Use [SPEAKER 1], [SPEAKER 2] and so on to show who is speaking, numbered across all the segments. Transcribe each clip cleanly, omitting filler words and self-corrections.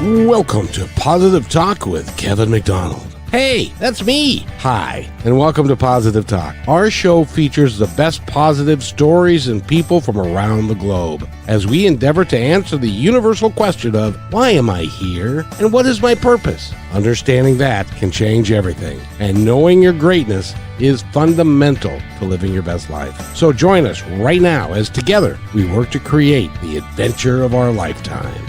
[SPEAKER 1] Welcome to Positive Talk with Kevin McDonald. Hey, that's me. Hi, and welcome to Positive Talk. Our show features the best positive stories and people from around the globe as we endeavor to answer the universal question of why am I here and what is my purpose? Understanding that can change everything, and knowing your greatness is fundamental to living your best life. So join us right now as together we work to create the adventure of our lifetime.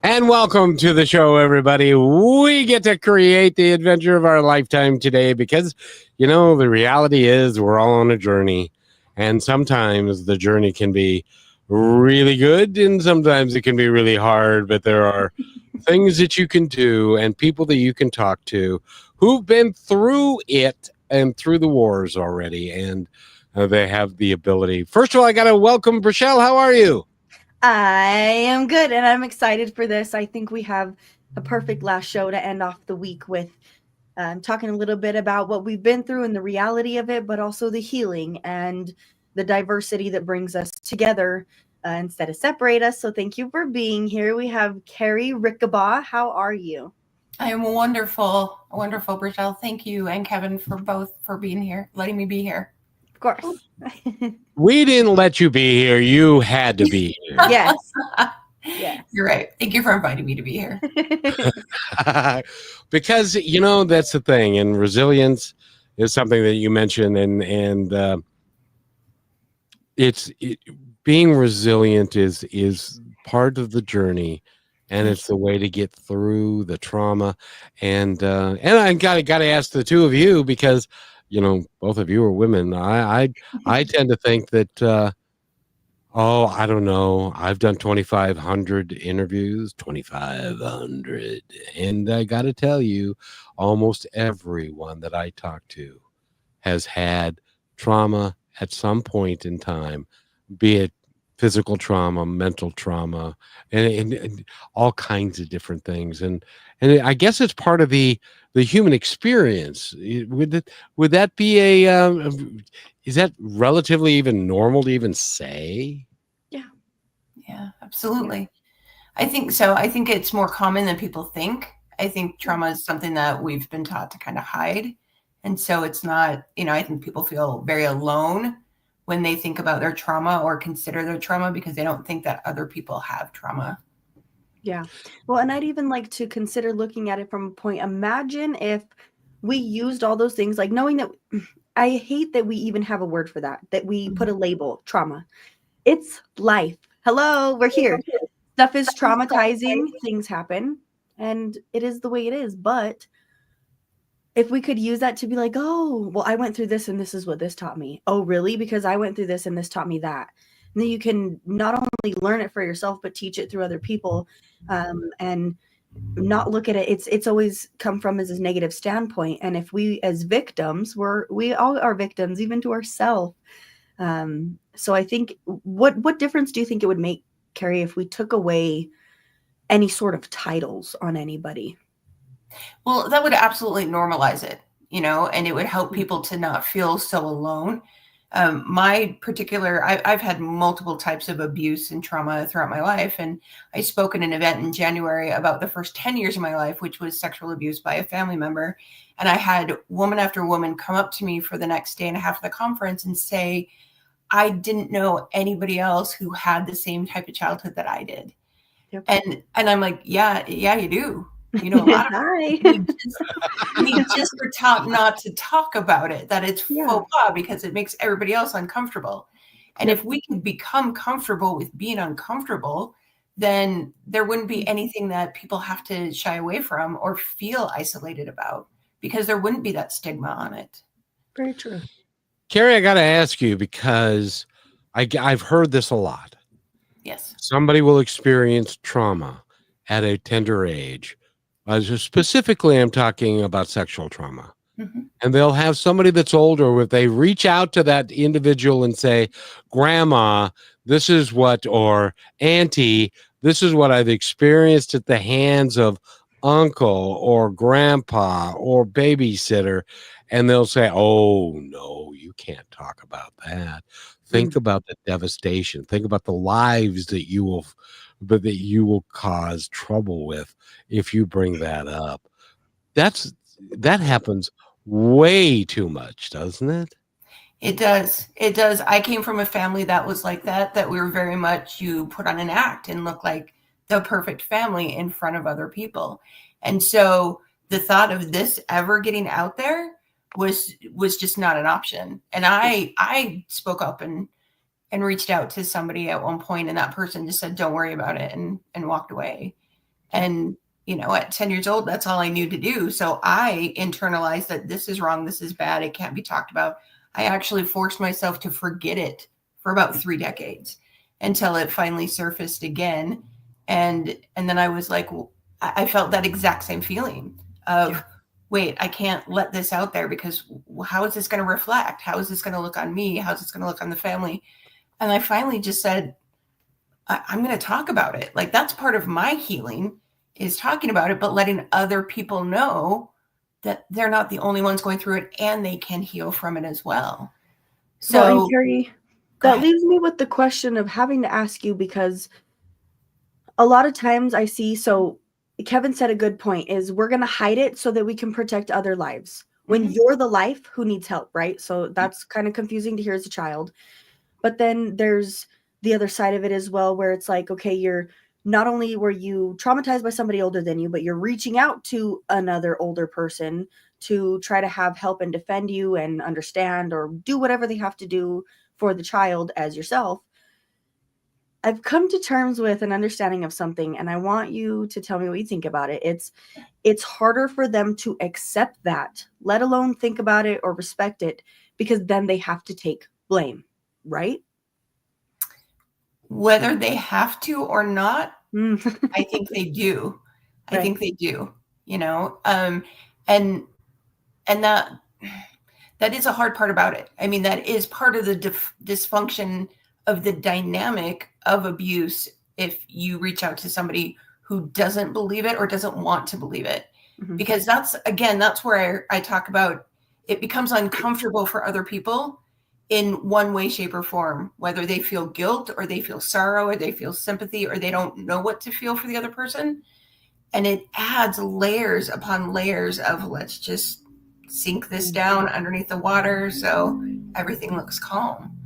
[SPEAKER 1] And welcome to the show, everybody. We get to create the adventure of our lifetime today because, you know, the reality is we're all on a journey. And sometimes the journey can be really good and sometimes it can be really hard. But there are things that you can do and people that you can talk to who've been through it and through the wars already. And they have the ability. First of all, I got to welcome Rochelle. How are you?
[SPEAKER 2] I am good, and I'm excited for this. I think we have a perfect last show to end off the week with talking a little bit about what we've been through and the reality of it, but also the healing and the diversity that brings us together instead of separate us. So thank you for being here. We have Cari Rickabaugh. How are you?
[SPEAKER 3] I am wonderful, Rochelle. Thank you and Kevin for being here, letting me be here.
[SPEAKER 2] Of course.
[SPEAKER 1] We didn't let you be here. You had to be here.
[SPEAKER 2] Yes. Yes.
[SPEAKER 3] You're right. Thank you for inviting me to be here.
[SPEAKER 1] Because, you know, that's the thing. And resilience is something that you mentioned. And being resilient is part of the journey. And it's the way to get through the trauma. And I got to ask the two of you because, you know, both of you are women. I tend to think that, I don't know. I've done 2,500 interviews, 2,500. And I got to tell you, almost everyone that I talk to has had trauma at some point in time, be it physical trauma, mental trauma, and all kinds of different things. And I guess it's part of the human experience. Would that be is that relatively even normal to even say?
[SPEAKER 3] Yeah, absolutely. I think so. I think it's more common than people think. I think trauma is something that we've been taught to kind of hide. And so it's not, I think people feel very alone when they think about their trauma or consider their trauma because they don't think that other people have trauma.
[SPEAKER 2] Yeah. Well, and I'd even like to consider looking at it from a point. Imagine if we used all those things, like knowing that I hate that we even have a word for that we put a label, trauma. It's life. Hello, we're here. Stuff is traumatizing. Things happen and it is the way it is. But if we could use that to be like, oh, well, I went through this and this is what this taught me. Oh, really? Because I went through this and this taught me that. And then you can not only learn it for yourself, but teach it through other people and not look at it. It's always come from as a negative standpoint. And if we as victims, we all are victims, even to ourselves. So I think what difference do you think it would make, Cari, if we took away any sort of titles on anybody?
[SPEAKER 3] Well, that would absolutely normalize it, and it would help people to not feel so alone. I've had multiple types of abuse and trauma throughout my life. And I spoke at an event in January about the first 10 years of my life, which was sexual abuse by a family member. And I had woman after woman come up to me for the next day and a half of the conference and say, I didn't know anybody else who had the same type of childhood that I did. Yep. And I'm like, yeah, you do. A lot of we just were taught not to talk about it, that it's faux pas because it makes everybody else uncomfortable. And if we can become comfortable with being uncomfortable, then there wouldn't be anything that people have to shy away from or feel isolated about because there wouldn't be that stigma on it.
[SPEAKER 2] Very true.
[SPEAKER 1] Cari, I got to ask you because I've heard this a lot.
[SPEAKER 3] Yes.
[SPEAKER 1] Somebody will experience trauma at a tender age. Specifically, I'm talking about sexual trauma. Mm-hmm. And they'll have somebody that's older, if they reach out to that individual and say, Grandma, this is what, or Auntie, this is what I've experienced at the hands of uncle or grandpa or babysitter. And they'll say, oh, no, you can't talk about that. Think about the devastation. Think about the lives that you will but that you will cause trouble with if you bring that up. That happens way too much, doesn't it?
[SPEAKER 3] It does. It does. I came from a family that was like that we were very much, you put on an act and look like the perfect family in front of other people. And so the thought of this ever getting out there was just not an option. And I spoke up and reached out to somebody at one point, and that person just said, don't worry about it, and walked away. And, at 10 years old, that's all I knew to do. So I internalized that this is wrong. This is bad. It can't be talked about. I actually forced myself to forget it for about 3 decades until it finally surfaced again. And then I was like, I felt that exact same feeling of, wait, I can't let this out there, because how is this going to reflect? How is this going to look on me? How is this going to look on the family? And I finally just said, I'm going to talk about it. Like, that's part of my healing, is talking about it, but letting other people know that they're not the only ones going through it, and they can heal from it as well. So,
[SPEAKER 2] well, and Cari, that leaves me with the question of having to ask you, because a lot of times I see, so Kevin said a good point, is we're going to hide it so that we can protect other lives when you're the life who needs help, right? So that's kind of confusing to hear as a child. But then there's the other side of it as well, where it's like, okay, you're not only were you traumatized by somebody older than you, but you're reaching out to another older person to try to have help and defend you and understand or do whatever they have to do for the child as yourself. I've come to terms with an understanding of something, and I want you to tell me what you think about it. It's harder for them to accept that, let alone think about it or respect it, because then they have to take blame, right?
[SPEAKER 3] Whether they have to or not, I think they do. I think they do, and that is a hard part about it. I mean, that is part of the dysfunction of the dynamic of abuse. If you reach out to somebody who doesn't believe it or doesn't want to believe it, because that's where I talk about it becomes uncomfortable for other people in one way, shape, or form, whether they feel guilt or they feel sorrow or they feel sympathy or they don't know what to feel for the other person. And it adds layers upon layers of, let's just sink this down underneath the water so everything looks calm.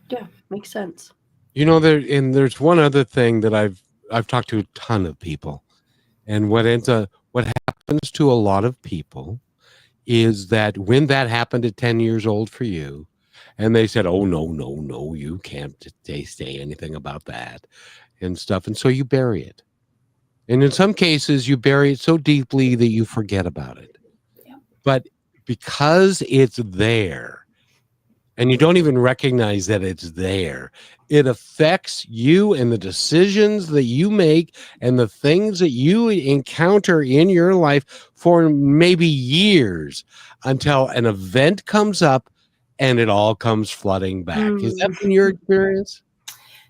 [SPEAKER 2] Yeah, makes sense.
[SPEAKER 1] There's one other thing that I've talked to a ton of people, and what happens to a lot of people is that when that happened at 10 years old for you, and they said, oh, no, you can't say anything about that and stuff. And so you bury it. And in some cases, you bury it so deeply that you forget about it.
[SPEAKER 3] Yeah.
[SPEAKER 1] But because it's there, and you don't even recognize that it's there, it affects you and the decisions that you make and the things that you encounter in your life for maybe years, until an event comes up and it all comes flooding back. Is that been your experience?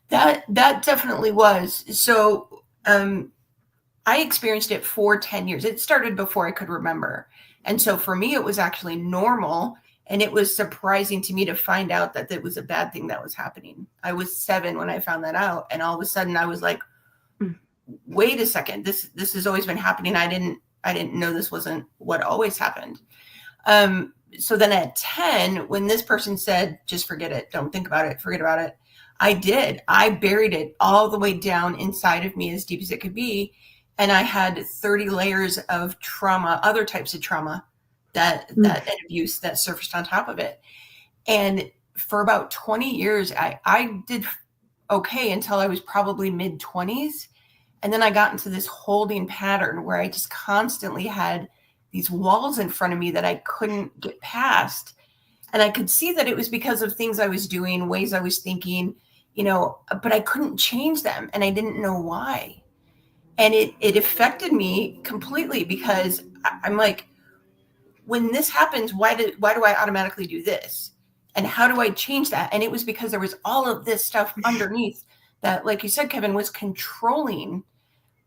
[SPEAKER 3] That definitely was. So I experienced it for 10 years. It started before I could remember. And so for me, it was actually normal. And it was surprising to me to find out that it was a bad thing that was happening. I was 7 when I found that out. And all of a sudden I was like, wait a second, this has always been happening. I didn't know this wasn't what always happened. So then at 10, when this person said, just forget it, don't think about it, forget about it, I did. I buried it all the way down inside of me as deep as it could be. And I had 30 layers of trauma, other types of trauma that abuse that surfaced on top of it. And for about 20 years, I did okay until I was probably mid-20s. And then I got into this holding pattern where I just constantly had these walls in front of me that I couldn't get past. And I could see that it was because of things I was doing, ways I was thinking, but I couldn't change them. And I didn't know why. And it affected me completely, because I'm like, when this happens, why do I automatically do this? And how do I change that? And it was because there was all of this stuff underneath that, like you said, Kevin, was controlling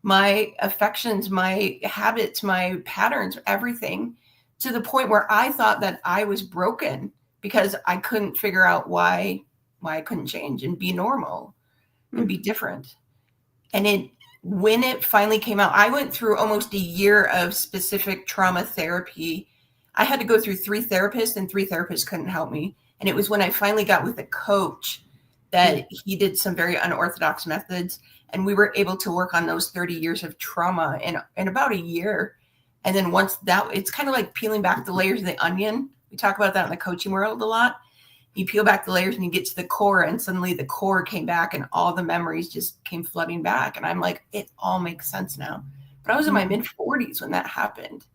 [SPEAKER 3] my affections, my habits, my patterns, everything, to the point where I thought that I was broken because I couldn't figure out why I couldn't change and be normal and be different. And when it finally came out, I went through almost a year of specific trauma therapy. I had to go through 3 therapists, and 3 therapists couldn't help me. And it was when I finally got with a coach that he did some very unorthodox methods, and we were able to work on those 30 years of trauma in about a year. And then once that, it's kind of like peeling back the layers of the onion. We talk about that in the coaching world a lot. You peel back the layers and you get to the core, and suddenly the core came back and all the memories just came flooding back. And I'm like, it all makes sense now. But I was in my mid 40s when that happened.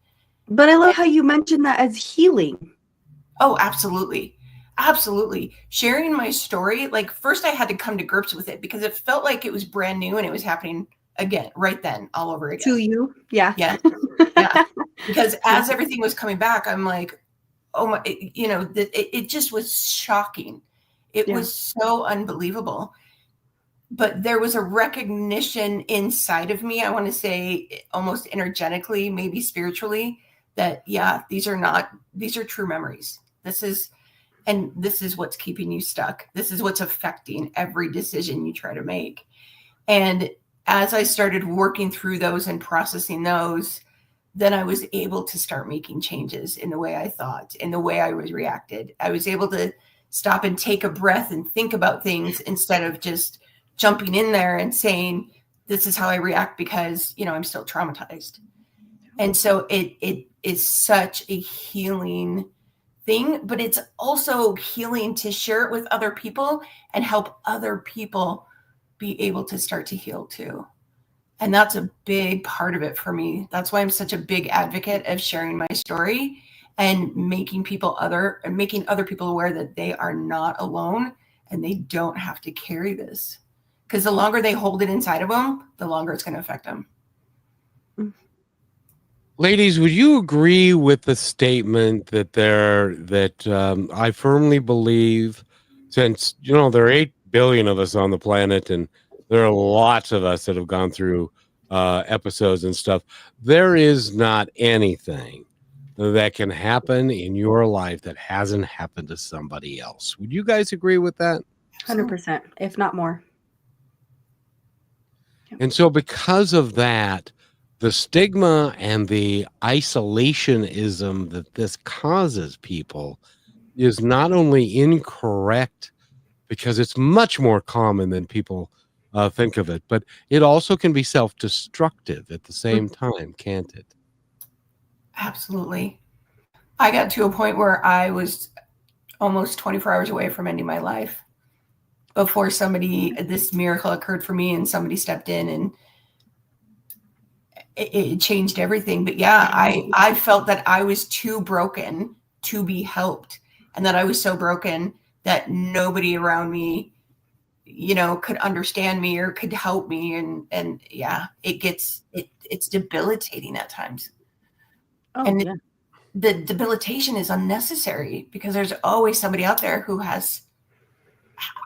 [SPEAKER 2] But I love how you mentioned that as healing.
[SPEAKER 3] Oh, absolutely. Absolutely. Sharing my story, like first I had to come to grips with it because it felt like it was brand new and it was happening again, right then, all over again.
[SPEAKER 2] To you. Yeah.
[SPEAKER 3] Yeah. Yeah. Because as everything was coming back, I'm like, oh my, it just was shocking. It was so unbelievable. But there was a recognition inside of me, I want to say almost energetically, maybe spiritually, that, these are true memories. This is what's keeping you stuck. This is what's affecting every decision you try to make. And as I started working through those and processing those, then I was able to start making changes in the way I thought, in the way I was reacted. I was able to stop and take a breath and think about things instead of just jumping in there and saying, this is how I react because, I'm still traumatized. And so it is such a healing thing, but it's also healing to share it with other people and help other people be able to start to heal too. And that's a big part of it for me. That's why I'm such a big advocate of sharing my story and making other people aware that they are not alone and they don't have to carry this. Because the longer they hold it inside of them, the longer it's going to affect them.
[SPEAKER 1] Ladies, would you agree with the statement that I firmly believe, since there are 8 billion of us on the planet, and there are lots of us that have gone through episodes and stuff, there is not anything that can happen in your life that hasn't happened to somebody else. Would you guys agree with that?
[SPEAKER 2] 100%, if not more.
[SPEAKER 1] And so because of that, the stigma and the isolationism that this causes people is not only incorrect, because it's much more common than people think of it, but it also can be self-destructive at the same time, can't it?
[SPEAKER 3] Absolutely. I got to a point where I was almost 24 hours away from ending my life before this miracle occurred for me and somebody stepped in and it changed everything. But I felt that I was too broken to be helped, and that I was so broken that nobody around me, could understand me or could help me. And it's debilitating at times. The debilitation is unnecessary because there's always somebody out there who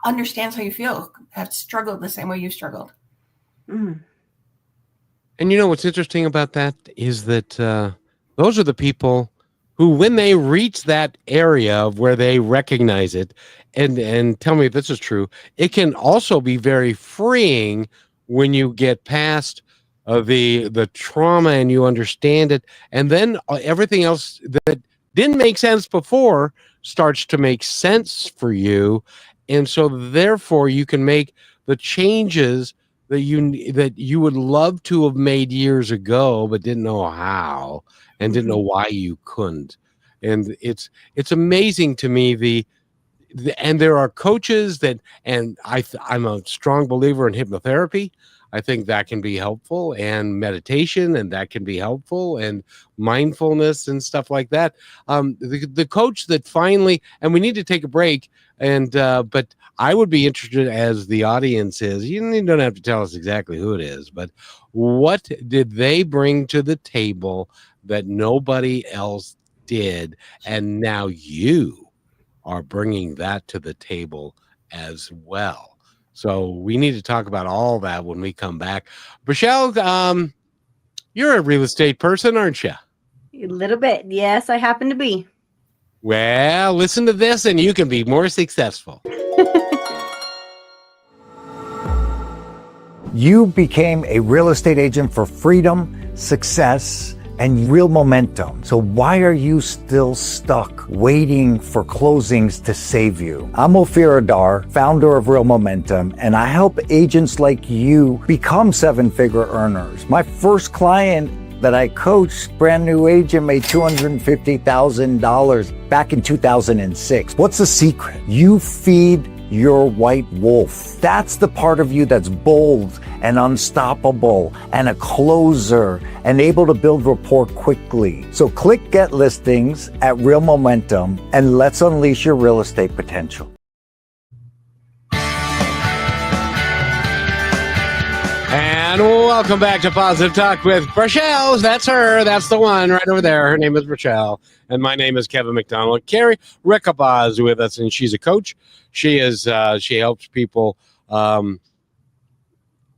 [SPEAKER 3] understands how you feel, have struggled the same way you've struggled.
[SPEAKER 1] And what's interesting about that is that those are the people who, when they reach that area of where they recognize it, and tell me if this is true, it can also be very freeing when you get past the trauma and you understand it, and then everything else that didn't make sense before starts to make sense for you. And so therefore you can make the changes that you would love to have made years ago, but didn't know how and didn't know why you couldn't. And it's amazing to me and there are coaches and I'm a strong believer in hypnotherapy. I think that can be helpful, and meditation, and that can be helpful, and mindfulness and stuff like that. The coach that finally, and we need to take a break, but I would be interested, as the audience is, you don't have to tell us exactly who it is, but what did they bring to the table that nobody else did, and now you are bringing that to the table as well. So we need to talk about all that when we come back. Rochelle, you're a real estate person, aren't you?
[SPEAKER 2] A little bit. Yes, I happen to be.
[SPEAKER 1] Well, listen to this and you can be more successful.
[SPEAKER 4] You became a real estate agent for freedom, success, and real momentum. So why are you still stuck waiting for closings to save you? I'm Ophir Adar, founder of Real Momentum, and I help agents like you become seven-figure earners. My first client that I coached, brand new agent, made $250,000 back in 2006. What's the secret? You feed your white wolf. That's the part of you that's bold and unstoppable and a closer and able to build rapport quickly. So click Get Listings at Real Momentum and let's unleash your real estate potential.
[SPEAKER 1] And welcome back to Positive Talk with Rochelle. That's her. That's the one right over there. Her name is Rochelle. And my name is Kevin McDonald. Cari Rickabaugh is with us, and she's a coach. She helps people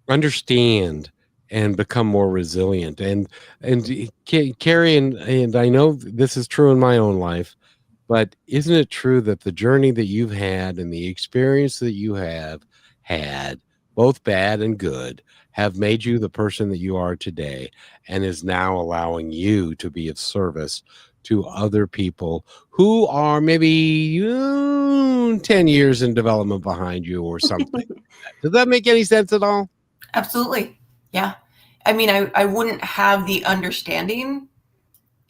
[SPEAKER 1] understand and become more resilient. And Cari, and I know this is true in my own life, but isn't it true that the journey that you've had and the experience that you have had, both bad and good, have made you the person that you are today and is now allowing you to be of service to other people who are maybe 10 years in development behind you or something? Does that make any sense at all?
[SPEAKER 3] Absolutely. Yeah. I mean, I wouldn't have the understanding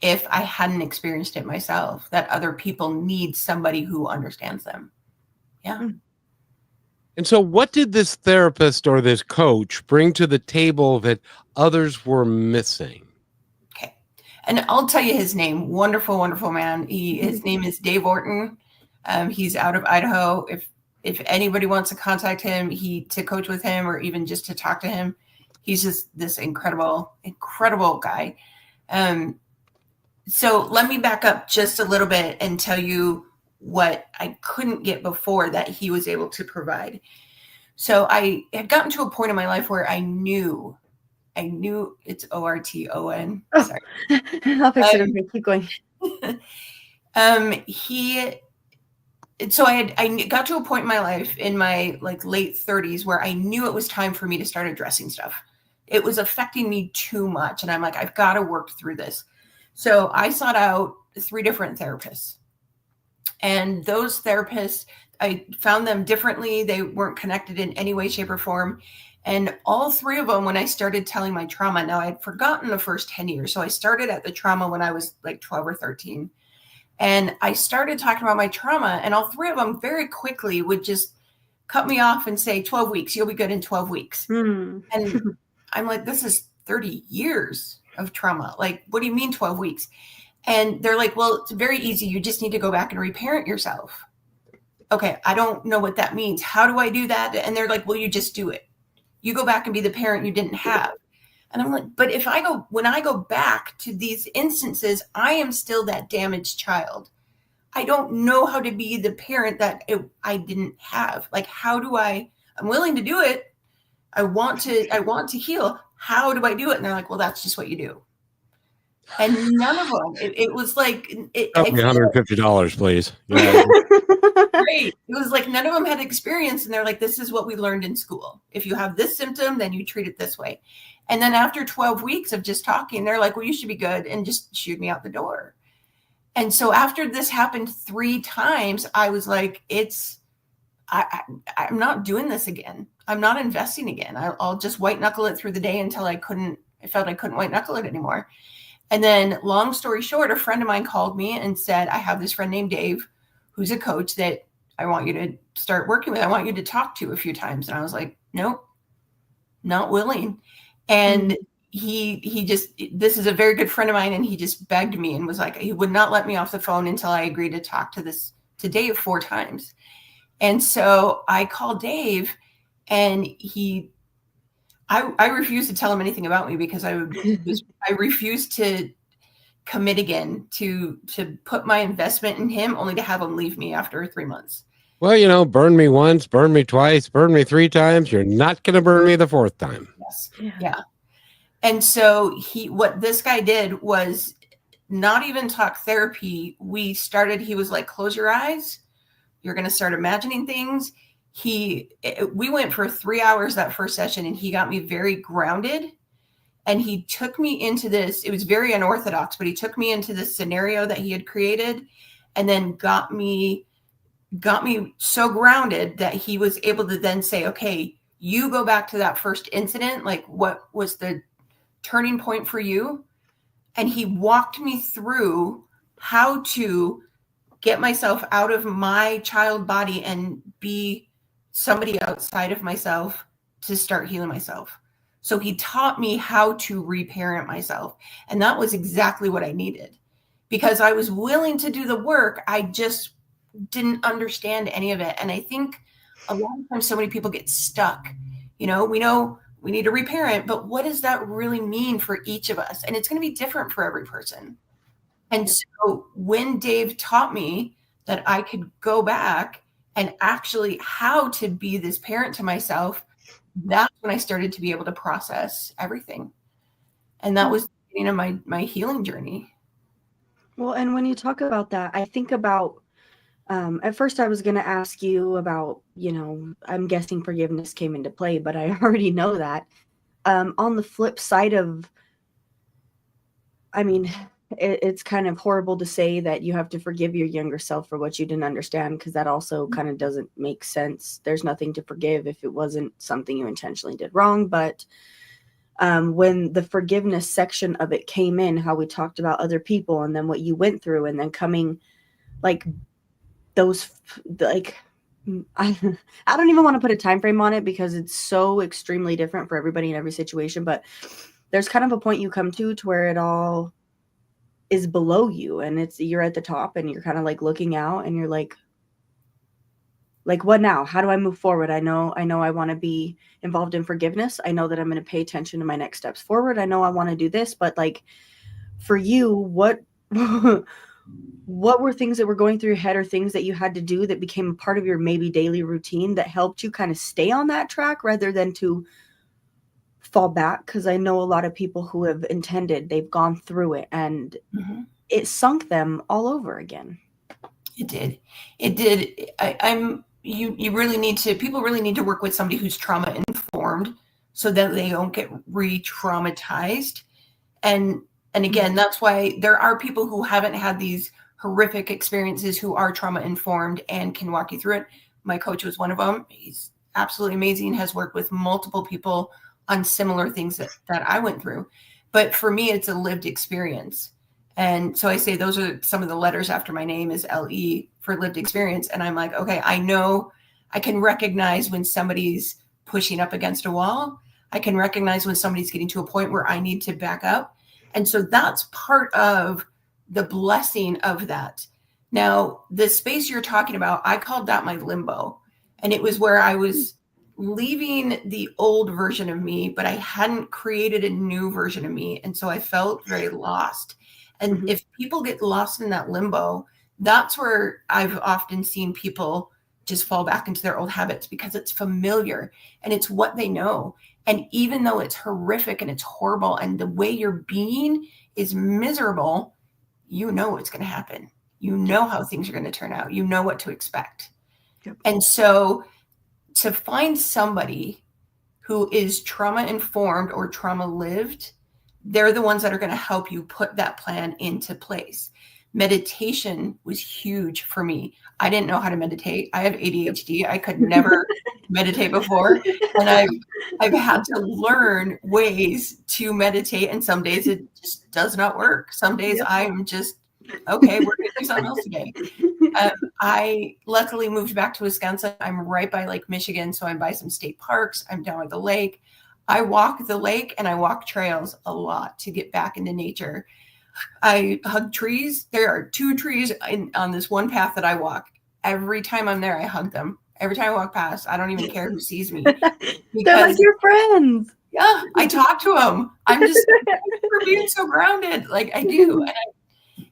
[SPEAKER 3] if I hadn't experienced it myself, that other people need somebody who understands them. Yeah.
[SPEAKER 1] And so what did this therapist or this coach bring to the table that others were missing?
[SPEAKER 3] Okay. And I'll tell you his name. Wonderful, wonderful man. His name is Dave Orton. He's out of Idaho. If anybody wants to contact him, to coach with him or even just to talk to him, he's just this incredible, incredible guy. So let me back up just a little bit and tell you what I couldn't get before that he was able to provide. So I had gotten to a point in my life where I knew it's Orton. Sorry.
[SPEAKER 2] I'll fix it. Okay, keep going.
[SPEAKER 3] So I got to a point in my life in my late 30s where I knew it was time for me to start addressing stuff. It was affecting me too much. And I'm like, I've got to work through this. So I sought out 3 different therapists. And those therapists, I found them differently. They weren't connected in any way, shape, or form. And all 3 of them, when I started telling my trauma, now I had forgotten the first 10 years. So I started at the trauma when I was like 12 or 13. And I started talking about my trauma, and all 3 of them very quickly would just cut me off and say, 12 weeks, you'll be good in 12 weeks. And I'm like, this is 30 years of trauma. Like, what do you mean 12 weeks? And they're like, well, it's very easy. You just need to go back and reparent yourself. Okay, I don't know what that means. How do I do that? And they're like, well, you just do it. You go back and be the parent you didn't have. And I'm like, but when I go back to these instances, I am still that damaged child. I don't know how to be the parent that I didn't have. Like, I'm willing to do it. I want to heal. How do I do it? And they're like, well, that's just what you do. And none of them, it was like,
[SPEAKER 1] $150, please. Yeah.
[SPEAKER 3] Great. It was like none of them had experience. And they're like, this is what we learned in school. If you have this symptom, then you treat it this way. And then after 12 weeks of just talking, they're like, well, you should be good, and just shoot me out the door. And so after this happened 3 times, I was like, I'm not doing this again. I'm not investing again. I'll just white knuckle it through the day until I felt I couldn't white knuckle it anymore. And then long story short, a friend of mine called me and said, I have this friend named Dave, who's a coach that I want you to start working with. I want you to talk to a few times. And I was like, nope, not willing. And this is a very good friend of mine. And he just begged me and was like, he would not let me off the phone until I agreed to talk to Dave 4 times. And so I called Dave, and I refused to tell him anything about me because I refused to commit again to put my investment in him only to have him leave me after 3 months.
[SPEAKER 1] Well, burn me once, burn me twice, burn me 3 times. You're not going to burn me the 4th time.
[SPEAKER 3] Yes. Yeah. And so what this guy did was not even talk therapy. He was like, close your eyes. You're going to start imagining things. we went for 3 hours that first session, and he got me very grounded. And he took me into this, it was very unorthodox, but he took me into this scenario that he had created, and then got me so grounded that he was able to then say, okay, you go back to that first incident. Like, what was the turning point for you? And he walked me through how to get myself out of my child body and be somebody outside of myself to start healing myself. So he taught me how to reparent myself. And that was exactly what I needed, because I was willing to do the work. I just didn't understand any of it. And I think a lot of times so many people get stuck. We know we need to reparent, but what does that really mean for each of us? And it's going to be different for every person. And so when Dave taught me that I could go back and actually how to be this parent to myself, that's when I started to be able to process everything. And that was the beginning of my healing journey.
[SPEAKER 2] Well, and when you talk about that, I think about, at first I was going to ask you about, I'm guessing forgiveness came into play, but I already know that. On the flip side of, it's kind of horrible to say that you have to forgive your younger self for what you didn't understand, because that also kind of doesn't make sense. There's nothing to forgive if it wasn't something you intentionally did wrong. But when the forgiveness section of it came in, how we talked about other people and then what you went through, and then coming like those, like, I don't even want to put a time frame on it because it's so extremely different for everybody in every situation. But there's kind of a point you come to where it all is below you, and you're at the top, and you're kind of like looking out, and you're like, what now? How do I move forward? I know I want to be involved in forgiveness. I know that I'm going to pay attention to my next steps forward. I know I want to do this, but like for you, what were things that were going through your head, or things that you had to do that became a part of your maybe daily routine that helped you kind of stay on that track rather than to fall back? Because I know a lot of people who have they've gone through it, and it sunk them all over again.
[SPEAKER 3] It did. You really need to, people really need to work with somebody who's trauma informed so that they don't get re-traumatized. And again, that's why there are people who haven't had these horrific experiences who are trauma informed and can walk you through it. My coach was one of them. He's absolutely amazing, has worked with multiple people on similar things that I went through. But for me, it's a lived experience. And so I say those are some of the letters after my name is LE for lived experience. And I'm like, okay, I know I can recognize when somebody's pushing up against a wall. I can recognize when somebody's getting to a point where I need to back up. And so that's part of the blessing of that. Now, the space you're talking about, I called that my limbo. And it was where I was leaving the old version of me, but I hadn't created a new version of me. And so I felt very lost. And if people get lost in that limbo, that's where I've often seen people just fall back into their old habits, because it's familiar and it's what they know. And even though it's horrific and it's horrible and the way you're being is miserable, you know what's going to happen. You know how things are going to turn out. You know what to expect. Yep. And so to find somebody who is trauma informed or trauma lived, they're the ones that are going to help you put that plan into place. Meditation was huge for me. I didn't know how to meditate. I have ADHD. I could never meditate before. And I've had to learn ways to meditate. And some days it just does not work. Some days I'm just, okay, we're going to do something else today. I luckily moved back to Wisconsin. I'm right by Lake Michigan. So I'm by some state parks. I'm down at the lake. I walk the lake and I walk trails a lot to get back into nature. I hug trees. There are 2 trees on this one path that I walk. Every time I'm there, I hug them. Every time I walk past, I don't even care who sees me.
[SPEAKER 2] They're like your friends.
[SPEAKER 3] Yeah, I talk to them. I'm just for being so grounded. Like I do. And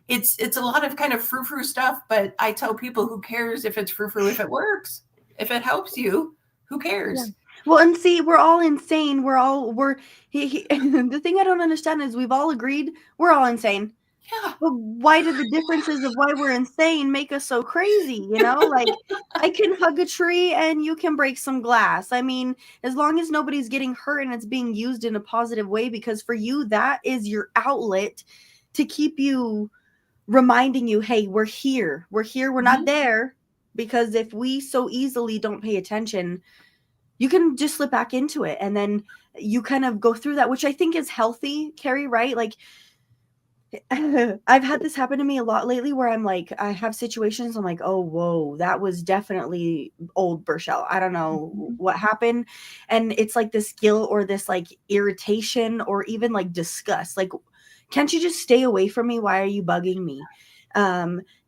[SPEAKER 3] it's a lot of kind of frou-frou stuff, but I tell people, who cares if it's frou-frou, if it works, if it helps you, who cares?
[SPEAKER 2] Yeah. Well, and see, we're all insane. The thing I don't understand is we've all agreed we're all insane.
[SPEAKER 3] Yeah.
[SPEAKER 2] But why did the differences of why we're insane make us so crazy? Like I can hug a tree and you can break some glass. I mean, as long as nobody's getting hurt and it's being used in a positive way, because for you, that is your outlet to keep you reminding you, hey, we're here. We're here. We're not there. Because if we so easily don't pay attention, you can just slip back into it. And then you kind of go through that, which I think is healthy, Cari, right? Like, I've had this happen to me a lot lately where I'm like, I have situations, I'm like, oh, whoa, that was definitely old Burchelle. I don't know what happened. And it's like this guilt or this like irritation or even like disgust. Like, can't you just stay away from me? Why are you bugging me?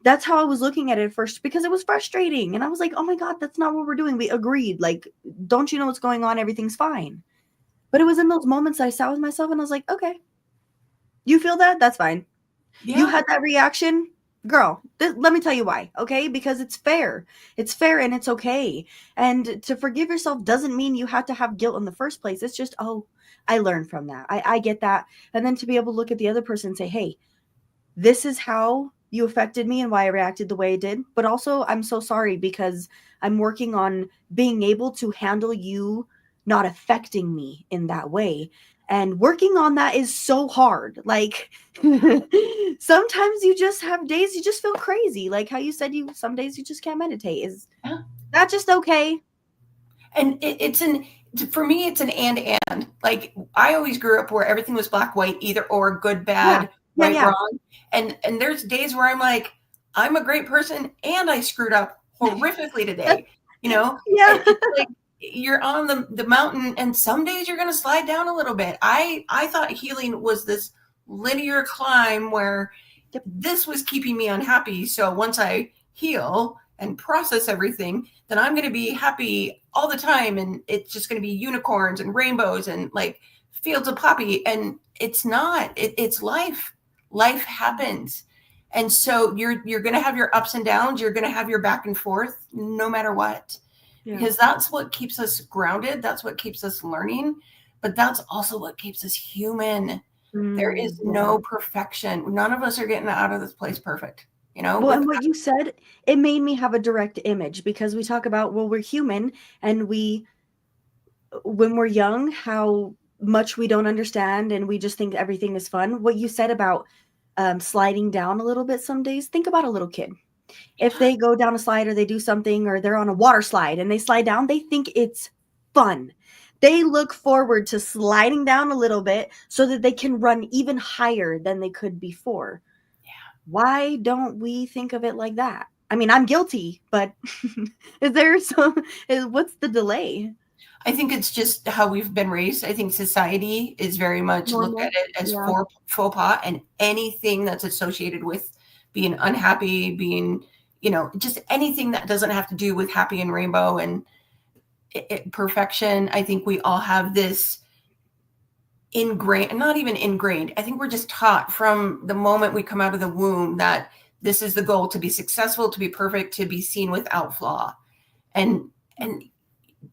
[SPEAKER 2] That's how I was looking at it first, because it was frustrating. And I was like, oh my God, that's not what we're doing. We agreed. Like, don't you know what's going on? Everything's fine. But it was in those moments I sat with myself and I was like, okay, you feel that? That's fine.
[SPEAKER 3] Yeah.
[SPEAKER 2] You had that reaction, girl. Let me tell you why. Okay. Because it's fair. It's fair and it's okay. And to forgive yourself doesn't mean you had to have guilt in the first place. It's just, oh, I learned from that. I get that. And then to be able to look at the other person and say, hey, this is how you affected me and why I reacted the way I did. But also, I'm so sorry because I'm working on being able to handle you not affecting me in that way. And working on that is so hard. Like, sometimes you just have days you just feel crazy. Like how you said some days you just can't meditate. Is that just okay?
[SPEAKER 3] And for me, it's an and. Like, I always grew up where everything was black, white, either or, good, bad, right, wrong. And there's days where I'm like, I'm a great person and I screwed up horrifically today, Yeah. Like, you're on the mountain and some days you're going to slide down a little bit. I thought healing was this linear climb where this was keeping me unhappy. So once I heal and process everything, then I'm going to be happy all the time. And it's just going to be unicorns and rainbows and like fields of poppy. And it's not, it's life. Life happens. And so you're going to have your ups and downs. You're going to have your back and forth no matter what, because that's what keeps us grounded. That's what keeps us learning, but that's also what keeps us human. There is no perfection. None of us are getting out of this place perfect.
[SPEAKER 2] Well, and what you said, it made me have a direct image, because we talk about, well, we're human and when we're young, how much we don't understand and we just think everything is fun. What you said about sliding down a little bit some days, think about a little kid. If they go down a slide or they do something or they're on a water slide and they slide down, they think it's fun. They look forward to sliding down a little bit so that they can run even higher than they could before. Why don't we think of it like that? I mean, I'm guilty, but what's the delay?
[SPEAKER 3] I think it's just how we've been raised. I think society is very much looked at it as faux pas, and anything that's associated with being unhappy, being, just anything that doesn't have to do with happy and rainbow and perfection. I think we all have this ingrained, not even ingrained. I think we're just taught from the moment we come out of the womb that this is the goal: to be successful, to be perfect, to be seen without flaw.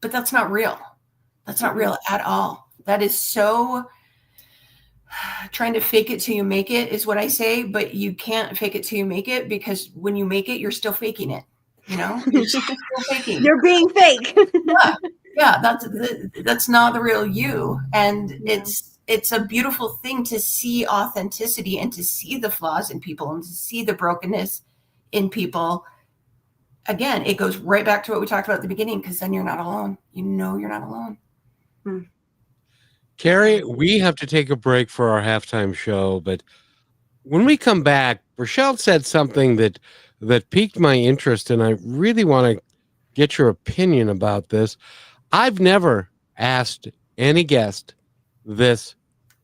[SPEAKER 3] But that's not real. That's not real at all. That is so trying to fake it till you make it is what I say, but you can't fake it till you make it, because when you make it, you're still faking it. You're still faking.
[SPEAKER 2] You're being fake.
[SPEAKER 3] Yeah, that's not the real you. And it's a beautiful thing to see authenticity and to see the flaws in people and to see the brokenness in people. Again, it goes right back to what we talked about at the beginning, because then you're not alone. You're not alone.
[SPEAKER 1] Cari, we have to take a break for our halftime show, but when we come back, Rochelle said something that piqued my interest, and I really want to get your opinion about this. I've never asked any guest this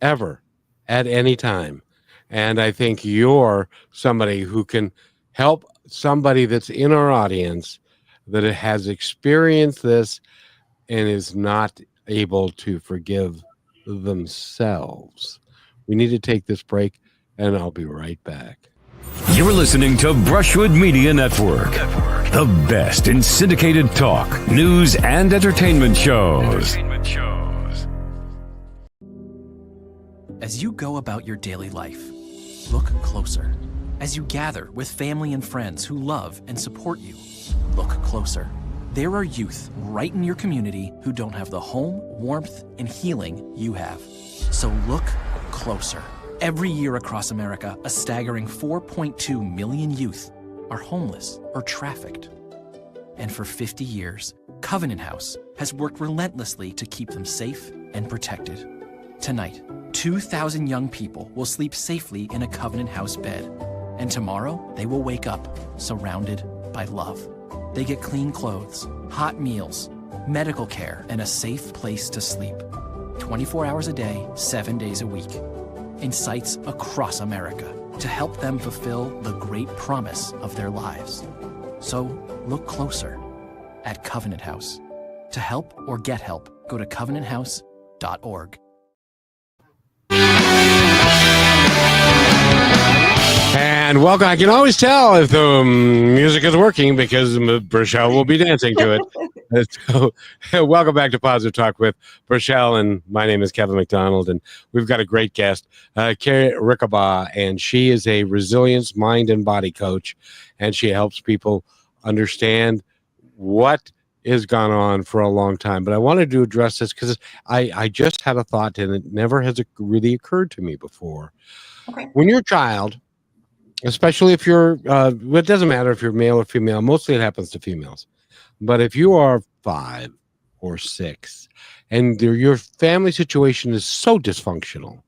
[SPEAKER 1] ever at any time, and I think you're somebody who can help somebody that's in our audience that has experienced this and is not able to forgive themselves. We need to take this break, and I'll be right back.
[SPEAKER 5] You're listening to Brushwood Media Network, the best in syndicated talk, news, and entertainment shows.
[SPEAKER 6] As you go about your daily life, Look closer. As you gather with family and friends who love and support you, look closer. There are youth right in your community who don't have the home, warmth, and healing you have. So look closer. Every year across America, a staggering 4.2 million youth are homeless or trafficked. And for 50 years, Covenant House has worked relentlessly to keep them safe and protected. Tonight, 2,000 young people will sleep safely in a Covenant House bed. And tomorrow, they will wake up surrounded by love. They get clean clothes, hot meals, medical care, and a safe place to sleep. 24 hours a day, 7 days a week. In sites across America to help them fulfill the great promise of their lives. So look closer at Covenant House. To help or get help, go to covenanthouse.org.
[SPEAKER 1] And welcome. I can always tell if the music is working because Brichelle will be dancing to it. So, welcome back to Positive Talk with Brichelle, and my name is Kevin McDonald, and we've got a great guest, Cari Rickabaugh, and she is a resilience mind and body coach, and she helps people understand what has gone on for a long time. But I wanted to address this because I just had a thought, and it never has really occurred to me before.
[SPEAKER 3] Okay.
[SPEAKER 1] When you're a child, especially if you're, it doesn't matter if you're male or female. Mostly it happens to females. But if you are 5 or 6 and your family situation is so dysfunctional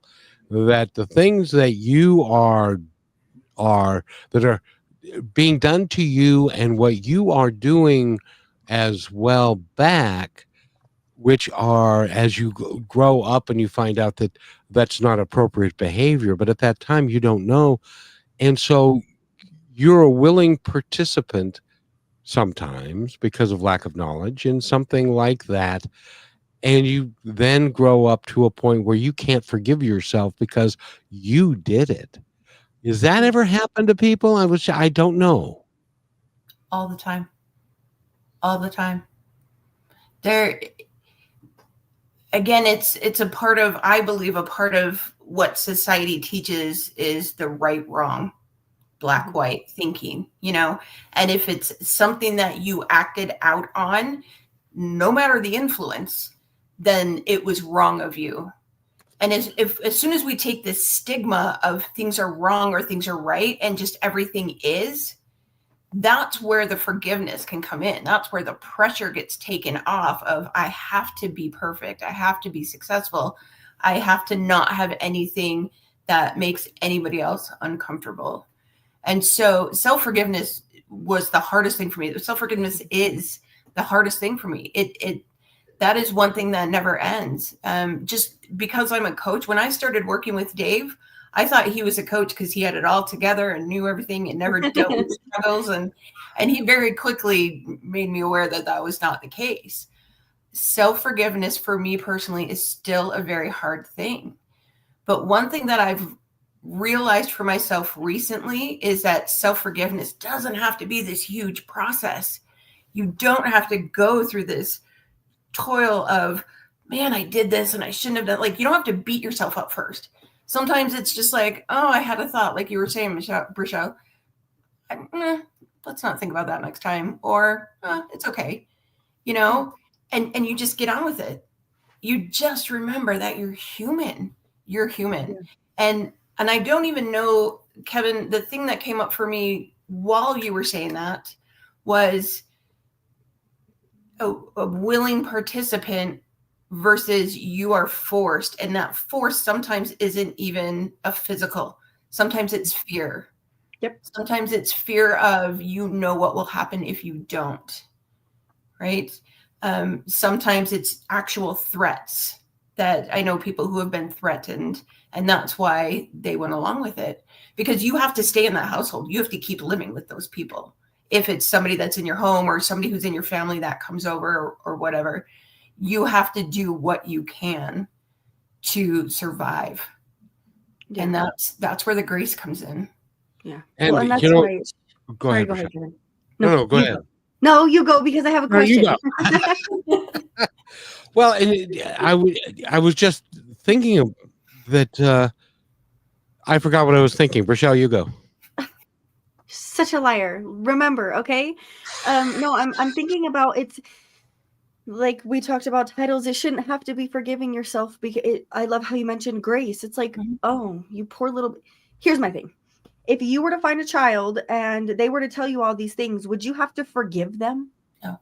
[SPEAKER 1] that the things that you are that are being done to you and what you are doing as well back, which are, as you grow up and you find out that that's not appropriate behavior, but at that time you don't know. And so you're a willing participant sometimes because of lack of knowledge in something like that. And you then grow up to a point where you can't forgive yourself because you did it. Does that ever happen to people? I don't know.
[SPEAKER 3] All the time. All the time. There, again, it's a part of, I believe, a part of what society teaches is the right, wrong, black, white thinking, and if it's something that you acted out on, no matter the influence, then it was wrong of you. And as soon as we take this stigma of things are wrong or things are right and just everything is, that's where the forgiveness can come in. That's where the pressure gets taken off of, I have to be perfect. I have to be successful. I have to not have anything that makes anybody else uncomfortable. And so self-forgiveness was the hardest thing for me. Self-forgiveness is the hardest thing for me. That is one thing that never ends. Just because I'm a coach, when I started working with Dave, I thought he was a coach because he had it all together and knew everything and never dealt with struggles. And he very quickly made me aware that that was not the case. Self-forgiveness for me personally is still a very hard thing. But one thing that I've realized for myself recently is that self-forgiveness doesn't have to be this huge process. You don't have to go through this toil of, man, I did this and I shouldn't have done. Like, you don't have to beat yourself up first. Sometimes it's just like, oh, I had a thought, like you were saying, Brichelle, let's not think about that next time. Or it's okay, and you just get on with it. You just remember that you're human. You're human. Yeah. And I don't even know, Kevin, the thing that came up for me while you were saying that was a willing participant versus you are forced. And that force sometimes isn't even a physical. Sometimes it's fear.
[SPEAKER 2] Yep.
[SPEAKER 3] Sometimes it's fear of, what will happen if you don't. Right. Sometimes it's actual threats that I know people who have been threatened, and that's why they went along with it, because you have to stay in that household. You have to keep living with those people. If it's somebody that's in your home or somebody who's in your family that comes over or whatever, you have to do what you can to survive. Yeah. And that's where the grace comes in.
[SPEAKER 2] Yeah.
[SPEAKER 1] And
[SPEAKER 2] well, and that's
[SPEAKER 1] why. Go
[SPEAKER 2] sorry,
[SPEAKER 1] ahead.
[SPEAKER 2] Go ahead, Kevin.
[SPEAKER 1] No, go ahead.
[SPEAKER 2] Go. No, you go, because I have a question.
[SPEAKER 1] No, well, I was just thinking of that. I forgot what I was thinking. Rochelle, you go.
[SPEAKER 2] Such a liar. Remember, okay? No, I'm thinking about it's like we talked about titles. It shouldn't have to be forgiving yourself because I love how you mentioned grace. It's like, oh, you poor little. Here's my thing. If you were to find a child and they were to tell you all these things, would you have to forgive them?
[SPEAKER 3] No.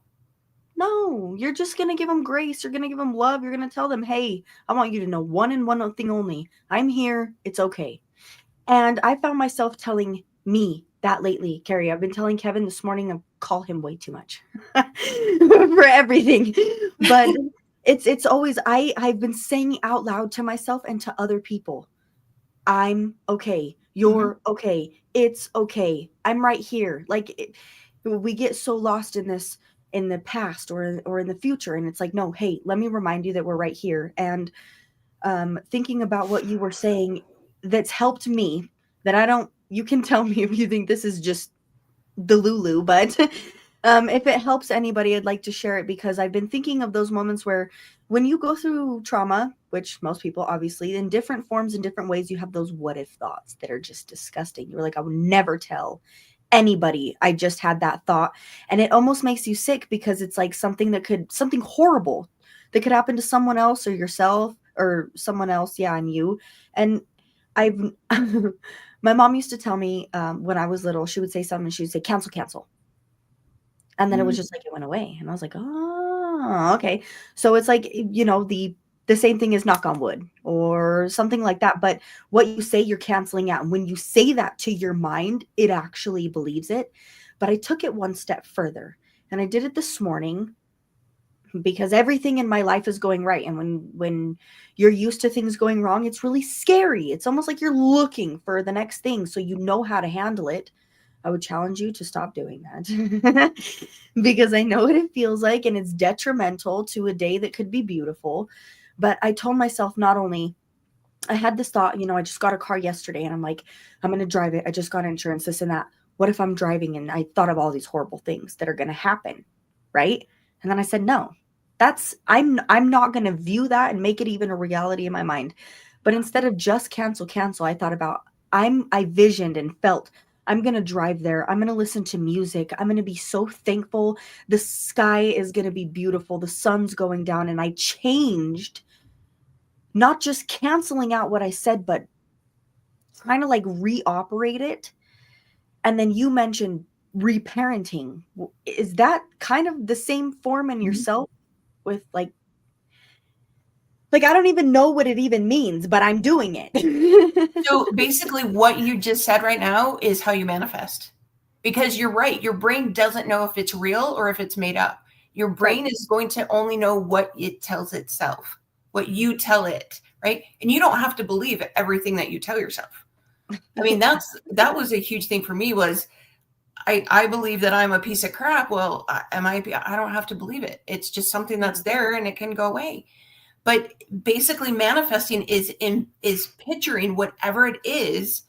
[SPEAKER 2] No, you're just going to give them grace. You're going to give them love. You're going to tell them, hey, I want you to know one and one thing only. I'm here. It's okay. And I found myself telling me that lately, Cari. I've been telling Kevin this morning, I call him way too much for everything. But it's always, I've been saying out loud to myself and to other people, I'm okay. You're okay. It's okay. I'm right here. Like we get so lost in this, in the past or in the future. And it's like, no, hey, let me remind you that we're right here. And thinking about what you were saying, that's helped me, that you can tell me if you think this is just the Lulu, but if it helps anybody, I'd like to share it because I've been thinking of those moments where when you go through trauma, which most people obviously in different forms, in different ways, you have those what if thoughts that are just disgusting. You're like, I would never tell anybody I just had that thought. And it almost makes you sick because it's like something horrible that could happen to someone else or yourself or someone else. Yeah. And you. And I've, my mom used to tell me when I was little, she would say something, she would say, cancel, cancel. And then it was just like, it went away. And I was like, oh, okay. So it's like, the same thing as knock on wood or something like that. But what you say, you're canceling out. And when you say that to your mind, it actually believes it. But I took it one step further and I did it this morning because everything in my life is going right. And when you're used to things going wrong, it's really scary. It's almost like you're looking for the next thing so you know how to handle it. I would challenge you to stop doing that because I know what it feels like and it's detrimental to a day that could be beautiful. But I told myself, not only I had this thought, I just got a car yesterday and I'm like, I'm going to drive it. I just got insurance, this and that. What if I'm driving and I thought of all these horrible things that are going to happen? Right. And then I said, no, I'm not going to view that and make it even a reality in my mind. But instead of just cancel, I thought about, I visioned and felt I'm going to drive there. I'm going to listen to music. I'm going to be so thankful. The sky is going to be beautiful. The sun's going down. And I changed, not just canceling out what I said, but trying to like reoperate it. And then you mentioned reparenting. Is that kind of the same form in yourself with like I don't even know what it even means, but I'm doing it.
[SPEAKER 3] So basically what you just said right now is how you manifest. Because you're right. Your brain doesn't know if it's real or if it's made up. Your brain is going to only know what it tells itself, what you tell it, right? And you don't have to believe everything that you tell yourself. I mean, that was a huge thing for me was I believe that I'm a piece of crap. Well, I don't have to believe it. It's just something that's there and it can go away. But basically manifesting is picturing whatever it is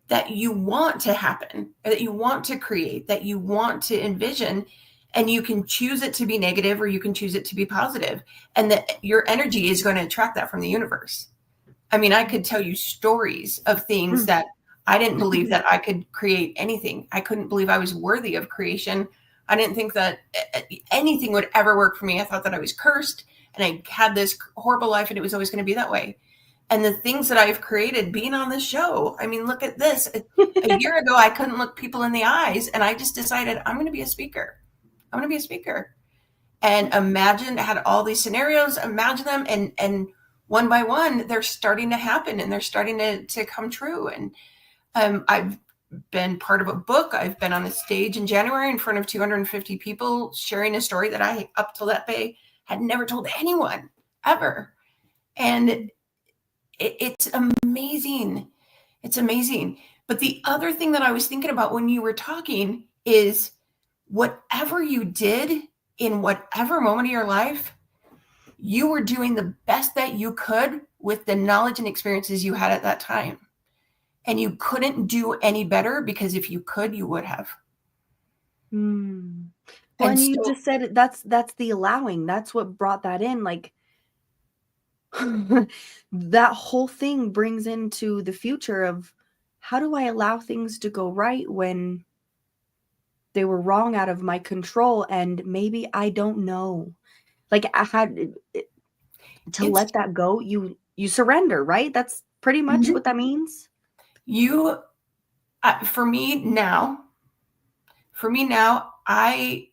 [SPEAKER 3] that you want to happen, that you want to create, that you want to envision. And you can choose it to be negative or you can choose it to be positive. And that your energy is going to attract that from the universe. I mean, I could tell you stories of things that I didn't believe that I could create anything. I couldn't believe I was worthy of creation. I didn't think that anything would ever work for me. I thought that I was cursed. And I had this horrible life and it was always going to be that way. And the things that I've created being on this show, I mean, look at this. A year ago, I couldn't look people in the eyes. And I just decided I'm going to be a speaker. I'm going to be a speaker. And imagine, I had all these scenarios, imagine them. And one by one, they're starting to happen and they're starting to come true. And I've been part of a book. I've been on a stage in January in front of 250 people sharing a story that I, up till that day, had never told anyone ever. And it's amazing. It's amazing. But the other thing that I was thinking about when you were talking is whatever you did in whatever moment of your life, you were doing the best that you could with the knowledge and experiences you had at that time. And you couldn't do any better because if you could, you would have.
[SPEAKER 2] When you just said it, that's the allowing. That's what brought that in. Like, that whole thing brings into the future of how do I allow things to go right when they were wrong out of my control and maybe I don't know. Like I had to
[SPEAKER 3] It's
[SPEAKER 2] let that go, you surrender, right? That's pretty much what that means.
[SPEAKER 3] you for me now, I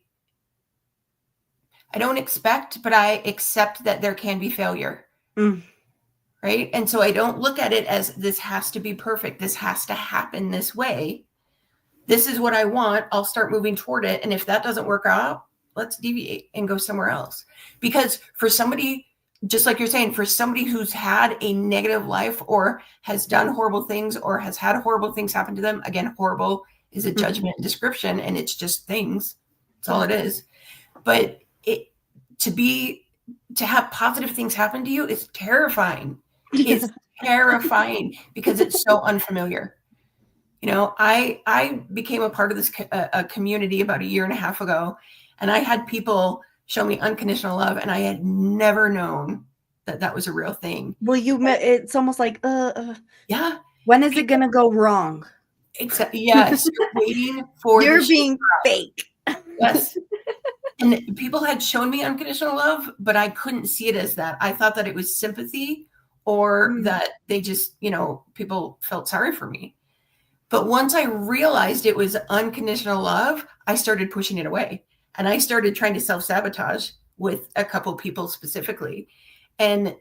[SPEAKER 3] don't expect, but I accept that there can be failure. Right? And so I don't look at it as this has to be perfect. This has to happen this way. This is what I want. I'll start moving toward it. And if that doesn't work out, let's deviate and go somewhere else. Because for somebody, just like you're saying, for somebody who's had a negative life or has done horrible things or has had horrible things happen to them, again, horrible is a judgment description and it's just things. That's all it is. But to have positive things happen to you is terrifying. It's terrifying because it's so unfamiliar. You know, I became a part of this a community about 1.5 years ago, and I had people show me unconditional love, and I had never known that was a real thing.
[SPEAKER 2] Well, it's almost like,
[SPEAKER 3] yeah.
[SPEAKER 2] When is it gonna go wrong?
[SPEAKER 3] Exactly. Yes, you're waiting for.
[SPEAKER 2] You're being fake.
[SPEAKER 3] Yes. And people had shown me unconditional love, but I couldn't see it as that. I thought that it was sympathy or that they just, people felt sorry for me. But once I realized it was unconditional love, I started pushing it away. And I started trying to self-sabotage with a couple people specifically. And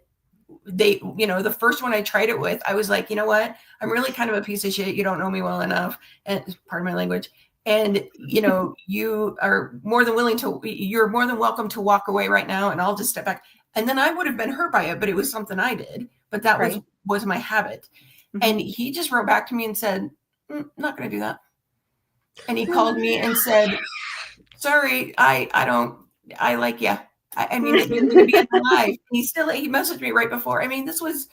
[SPEAKER 3] they, the first one I tried it with, I was like, you know what? I'm really kind of a piece of shit. You don't know me well enough. And pardon my language. And, you are more than you're more than welcome to walk away right now. And I'll just step back. And then I would have been hurt by it, but it was something I did. But that was my habit. And he just wrote back to me and said, not going to do that. And he called me and said, sorry, I like you. I mean, you're going to be in my life. He messaged me right before. I mean, this was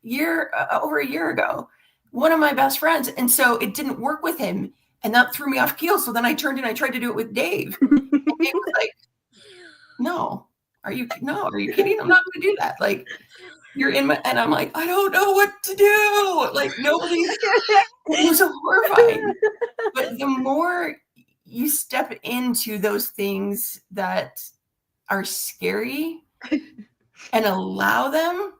[SPEAKER 3] over 1 year ago, one of my best friends. And so it didn't work with him. And that threw me off keel. So then I turned and I tried to do it with Dave. And Dave was like, no, are you kidding? I'm not going to do that. Like, you're in my, and I'm like, I don't know what to do. Like, it was horrifying. But the more you step into those things that are scary and allow them,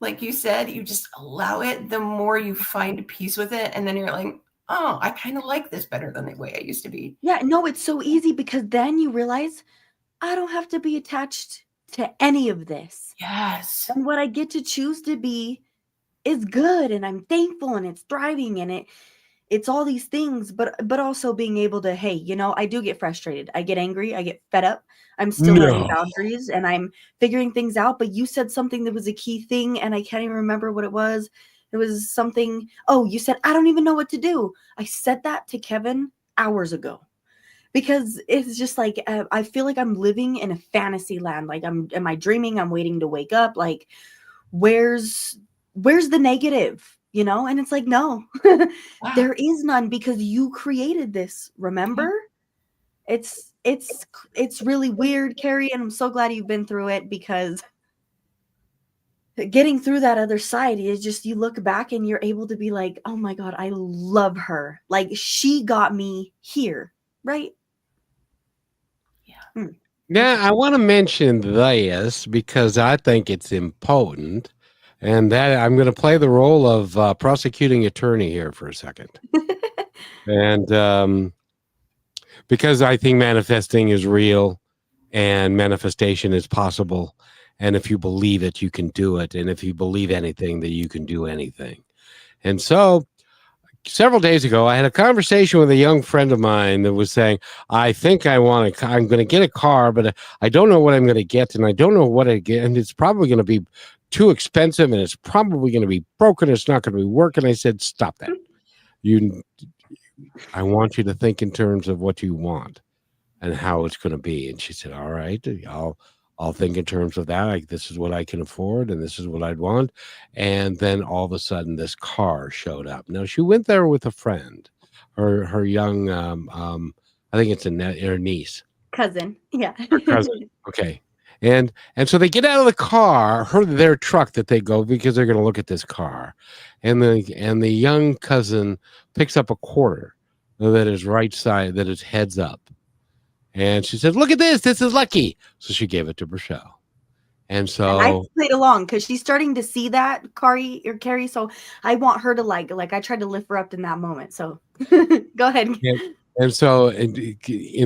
[SPEAKER 3] like you said, you just allow it, the more you find peace with it. And then you're like, oh, I kind of like this better than the way I used to be.
[SPEAKER 2] Yeah, no, it's so easy because then you realize I don't have to be attached to any of this.
[SPEAKER 3] Yes.
[SPEAKER 2] And what I get to choose to be is good, and I'm thankful, and it's thriving, and it's all these things, but also being able to, hey, I do get frustrated. I get angry. I get fed up. I'm still learning boundaries and I'm figuring things out. But you said something that was a key thing and I can't even remember what it was. It was something. Oh, you said, I don't even know what to do. I said that to Kevin hours ago because it's just like, I feel like I'm living in a fantasy land. Like am I dreaming? I'm waiting to wake up. Like where's the negative? And it's like, no, there is none because you created this. Remember? It's really weird, Cari, and I'm so glad you've been through it because getting through that other side is just, you look back and you're able to be like, oh my God, I love her. Like she got me here. Right.
[SPEAKER 3] Yeah.
[SPEAKER 1] Yeah. I want to mention this because I think it's important. And that I'm going to play the role of prosecuting attorney here for a second. And because I think manifesting is real and manifestation is possible. And if you believe it, you can do it. And if you believe anything, that you can do anything. And so several days ago, I had a conversation with a young friend of mine that was saying, I think I'm going to get a car, but I don't know what I'm going to get. And I don't know what I get. And it's probably going to be too expensive and it's probably going to be broken. It's not going to be working. I said, stop that. I want you to think in terms of what you want and how it's going to be. And she said, all right, I'll think in terms of that. Like, this is what I can afford and this is what I'd want. And then all of a sudden this car showed up. Now she went there with a friend, her young, I think it's her niece.
[SPEAKER 2] Cousin. Yeah.
[SPEAKER 1] Her cousin. Okay. And so they get out of the car, their truck that they go because they're going to look at this car, and the young cousin picks up a quarter that is right side, that is heads up, and she says, "Look at this! This is lucky." So she gave it to Rochelle, and
[SPEAKER 2] And I
[SPEAKER 1] so
[SPEAKER 2] played along because she's starting to see that, Carrie. So I want her to like I tried to lift her up in that moment. So go ahead.
[SPEAKER 1] and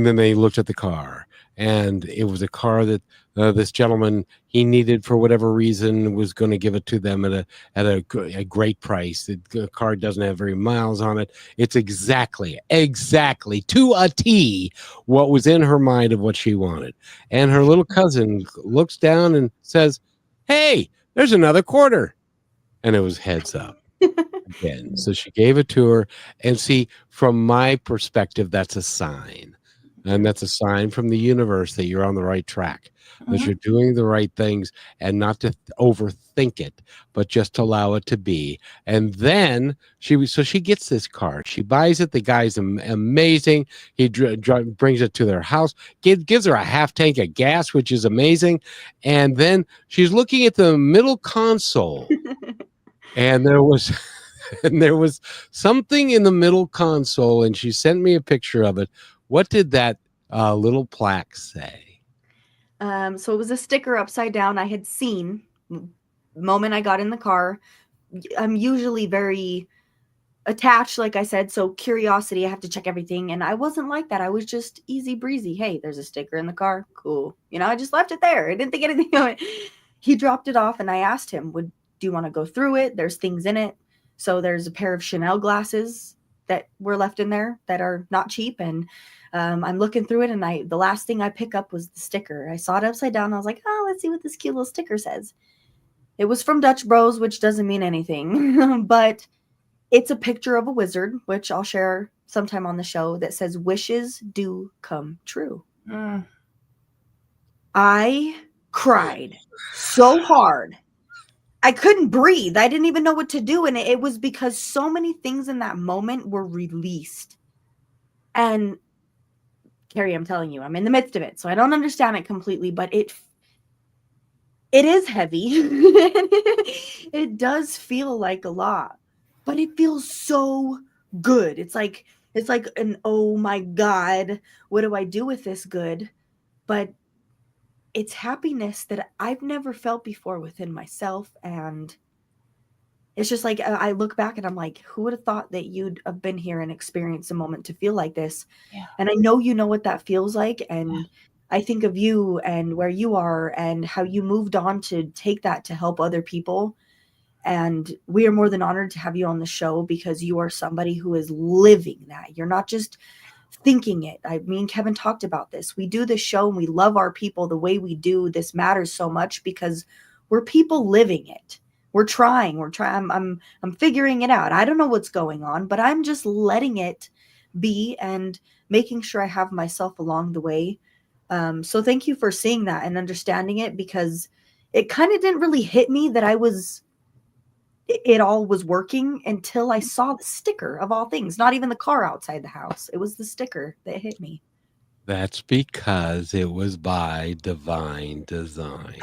[SPEAKER 1] then they looked at the car, and it was a car that this gentleman, he needed for whatever reason, was going to give it to them at a great price. The car doesn't have very miles on it. It's exactly to a T what was in her mind of what she wanted. And her little cousin looks down and says, "Hey, there's another quarter," and it was heads up. Again. So she gave it to her, and see, from my perspective, that's a sign, and that's a sign from the universe that you're on the right track, that you're doing the right things, and not to overthink it, but just allow it to be. And then she gets this car, she buys it. The guy's amazing. He brings it to their house, gives her a half tank of gas, which is amazing. And then she's looking at the middle console, and there was something in the middle console, and she sent me a picture of it. What did that little plaque say?
[SPEAKER 2] So it was a sticker upside down I had seen the moment I got in the car. I'm usually very attached, like I said, so curiosity, I have to check everything, and I wasn't like that. I was just easy breezy. Hey, there's a sticker in the car, cool. I just left it there. I didn't think anything of it. He dropped it off, and I asked him, do you want to go through it? There's things in it. So there's a pair of Chanel glasses that were left in there that are not cheap. And I'm looking through it, and the last thing I pick up was the sticker. I saw it upside down. I was like, oh, let's see what this cute little sticker says. It was from Dutch Bros, which doesn't mean anything, but it's a picture of a wizard, which I'll share sometime on the show, that says wishes do come true. I cried so hard. I couldn't breathe. I didn't even know what to do. And it was because so many things in that moment were released. And Carrie, I'm telling you, I'm in the midst of it. So I don't understand it completely, but it is heavy. It does feel like a lot, but it feels so good. It's like an, oh my God, what do I do with this good? But it's happiness that I've never felt before within myself. And it's just like, I look back and I'm like, who would have thought that you'd have been here and experienced a moment to feel like this?
[SPEAKER 3] Yeah.
[SPEAKER 2] And I know you know what that feels like. And I think of you and where you are and how you moved on to take that to help other people. And we are more than honored to have you on the show, because you are somebody who is living that. You're not just thinking it. Me and Kevin talked about this. We do this show and we love our people the way we do. This matters so much because we're people living it. We're trying. I'm figuring it out. I don't know what's going on, but I'm just letting it be and making sure I have myself along the way. So thank you for seeing that and understanding it, because it kind of didn't really hit me that it all was working until I saw the sticker, of all things. Not even the car outside the house. It was the sticker that hit me.
[SPEAKER 1] That's because it was by divine design.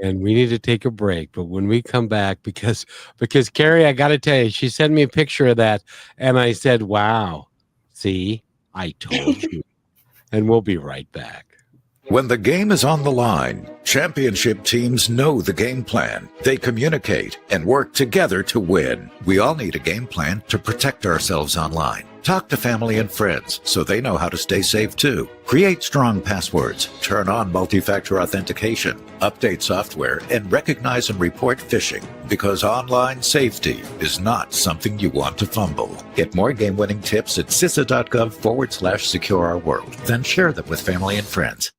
[SPEAKER 1] And we need to take a break, but when we come back, because Carrie, I got to tell you, she sent me a picture of that, and I said, wow, see, I told you. And we'll be right back.
[SPEAKER 7] When the game is on the line, championship teams know the game plan. They communicate and work together to win. We all need a game plan to protect ourselves online. Talk to family and friends so they know how to stay safe too. Create strong passwords, turn on multi-factor authentication, update software, and recognize and report phishing, because online safety is not something you want to fumble. Get more game-winning tips at CISA.gov/secure our world. Then share them with family and friends.